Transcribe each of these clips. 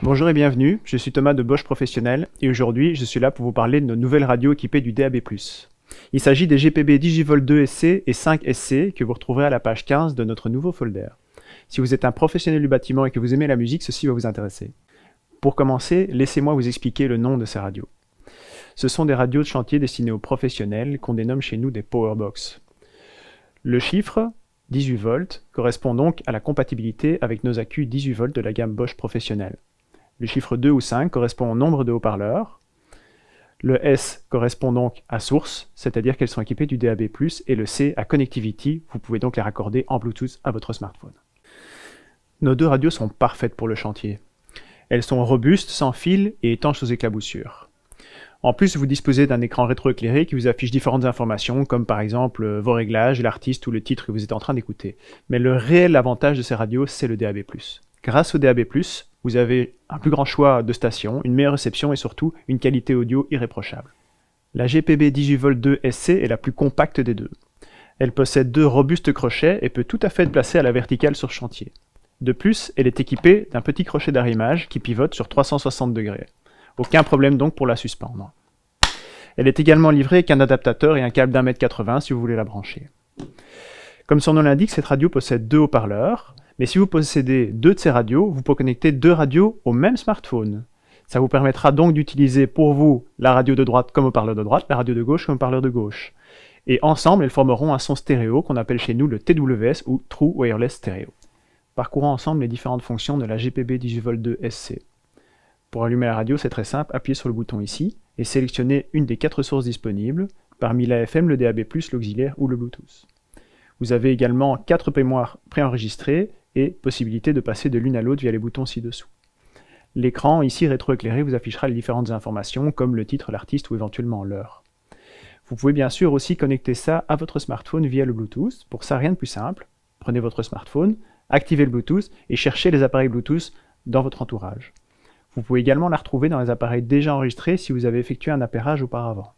Bonjour et bienvenue, je suis Thomas de Bosch Professionnel et aujourd'hui je suis là pour vous parler de nos nouvelles radios équipées du DAB+. Il s'agit des GPB Digivolt 2 SC et 5 SC que vous retrouverez à la page 15 de notre nouveau folder. Si vous êtes un professionnel du bâtiment et que vous aimez la musique, ceci va vous intéresser. Pour commencer, laissez-moi vous expliquer le nom de ces radios. Ce sont des radios de chantier destinées aux professionnels qu'on dénomme chez nous des Powerbox. Le chiffre 18 volts correspond donc à la compatibilité avec nos accus 18 volts de la gamme Bosch Professionnel. Le chiffre 2 ou 5 correspond au nombre de haut-parleurs. Le S correspond donc à source, c'est-à-dire qu'elles sont équipées du DAB+, et le C à connectivity, vous pouvez donc les raccorder en Bluetooth à votre smartphone. Nos deux radios sont parfaites pour le chantier. Elles sont robustes, sans fil et étanches aux éclaboussures. En plus, vous disposez d'un écran rétroéclairé qui vous affiche différentes informations, comme par exemple vos réglages, l'artiste ou le titre que vous êtes en train d'écouter. Mais le réel avantage de ces radios, c'est le DAB+. Grâce au DAB+, vous avez un plus grand choix de stations, une meilleure réception et surtout une qualité audio irréprochable. La GPB Digivolt 2 SC est la plus compacte des deux. Elle possède deux robustes crochets et peut tout à fait être placée à la verticale sur chantier. De plus, elle est équipée d'un petit crochet d'arrimage qui pivote sur 360 degrés. Aucun problème donc pour la suspendre. Elle est également livrée avec un adaptateur et un câble d'1,80 m si vous voulez la brancher. Comme son nom l'indique, cette radio possède deux haut-parleurs. Mais si vous possédez deux de ces radios, vous pouvez connecter deux radios au même smartphone. Ça vous permettra donc d'utiliser pour vous la radio de droite comme haut-parleur de droite, la radio de gauche comme haut-parleur de gauche. Et ensemble, elles formeront un son stéréo qu'on appelle chez nous le TWS ou True Wireless Stereo. Parcourons ensemble les différentes fonctions de la GPB Digivolt 2 SC. Pour allumer la radio, c'est très simple, appuyez sur le bouton ici et sélectionnez une des 4 sources disponibles, parmi l'AFM, le DAB+, l'auxiliaire ou le Bluetooth. Vous avez également 4 mémoires préenregistrées et possibilité de passer de l'une à l'autre via les boutons ci-dessous. L'écran, ici rétroéclairé, vous affichera les différentes informations comme le titre, l'artiste ou éventuellement l'heure. Vous pouvez bien sûr aussi connecter ça à votre smartphone via le Bluetooth. Pour ça, rien de plus simple. Prenez votre smartphone, activez le Bluetooth et cherchez les appareils Bluetooth dans votre entourage. Vous pouvez également la retrouver dans les appareils déjà enregistrés si vous avez effectué un appairage auparavant.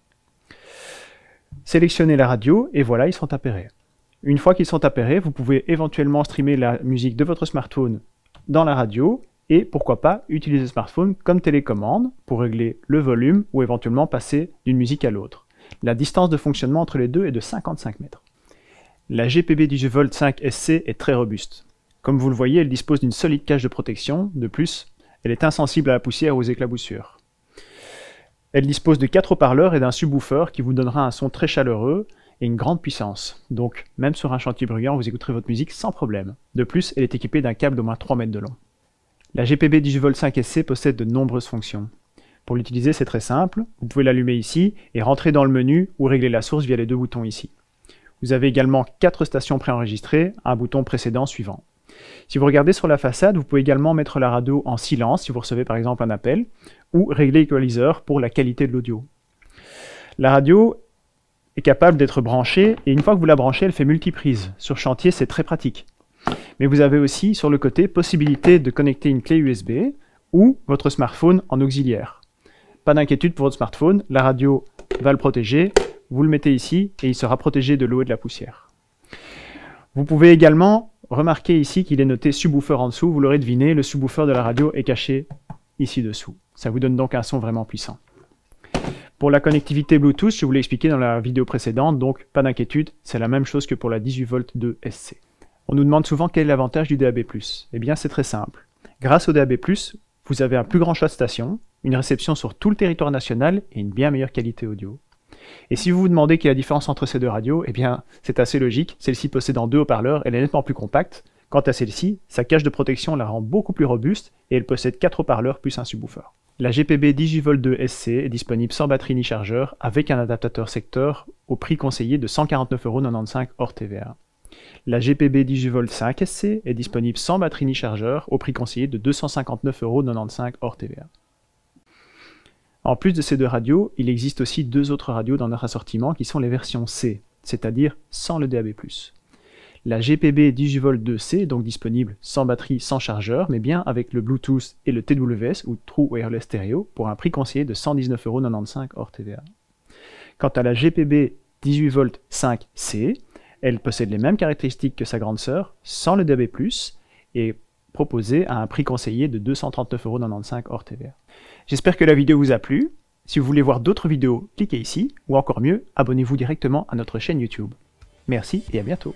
Sélectionnez la radio et voilà, ils sont appairés. Une fois qu'ils sont appairés, vous pouvez éventuellement streamer la musique de votre smartphone dans la radio et pourquoi pas utiliser le smartphone comme télécommande pour régler le volume ou éventuellement passer d'une musique à l'autre. La distance de fonctionnement entre les deux est de 55 mètres. La GPB Digivolt 5 SC est très robuste. Comme vous le voyez, elle dispose d'une solide cage de protection. De plus, elle est insensible à la poussière ou aux éclaboussures. Elle dispose de 4 haut-parleurs et d'un subwoofer qui vous donnera un son très chaleureux et une grande puissance. Donc, même sur un chantier bruyant, vous écouterez votre musique sans problème. De plus, elle est équipée d'un câble d'au moins 3 mètres de long. La GPB Digivolt 5 SC possède de nombreuses fonctions. Pour l'utiliser, c'est très simple. Vous pouvez l'allumer ici et rentrer dans le menu ou régler la source via les deux boutons ici. Vous avez également 4 stations préenregistrées, un bouton précédent suivant. Si vous regardez sur la façade, vous pouvez également mettre la radio en silence si vous recevez par exemple un appel, ou régler l'équaliseur pour la qualité de l'audio. La radio est capable d'être branchée, et une fois que vous la branchez, elle fait multiprise. Sur chantier, c'est très pratique. Mais vous avez aussi, sur le côté, possibilité de connecter une clé USB ou votre smartphone en auxiliaire. Pas d'inquiétude pour votre smartphone, la radio va le protéger, vous le mettez ici, et il sera protégé de l'eau et de la poussière. Vous pouvez également remarquer ici qu'il est noté subwoofer en dessous, vous l'aurez deviné, le subwoofer de la radio est caché ici dessous. Ça vous donne donc un son vraiment puissant. Pour la connectivité Bluetooth, je vous l'ai expliqué dans la vidéo précédente, donc pas d'inquiétude, c'est la même chose que pour la 18V 2 SC. On nous demande souvent quel est l'avantage du DAB+. Eh bien c'est très simple. Grâce au DAB+, vous avez un plus grand choix de stations, une réception sur tout le territoire national et une bien meilleure qualité audio. Et si vous vous demandez quelle est la différence entre ces deux radios, eh bien c'est assez logique, celle-ci possédant deux haut-parleurs, elle est nettement plus compacte. Quant à celle-ci, sa cage de protection la rend beaucoup plus robuste et elle possède 4 haut-parleurs plus un subwoofer. La GPB Digivolt 2 SC est disponible sans batterie ni chargeur avec un adaptateur secteur au prix conseillé de 149,95 € hors TVA. La GPB Digivolt 5 SC est disponible sans batterie ni chargeur au prix conseillé de 259,95 € hors TVA. En plus de ces deux radios, il existe aussi deux autres radios dans notre assortiment qui sont les versions C, c'est-à-dire sans le DAB+. La GPB Digivolt 2C est donc disponible sans batterie, sans chargeur, mais bien avec le Bluetooth et le TWS ou True Wireless Stereo pour un prix conseillé de 119,95 € hors TVA. Quant à la GPB 18V 5C, elle possède les mêmes caractéristiques que sa grande sœur, sans le DAB+, et proposé à un prix conseillé de 239,95 € hors TVA. J'espère que la vidéo vous a plu. Si vous voulez voir d'autres vidéos, cliquez ici, ou encore mieux, abonnez-vous directement à notre chaîne YouTube. Merci et à bientôt.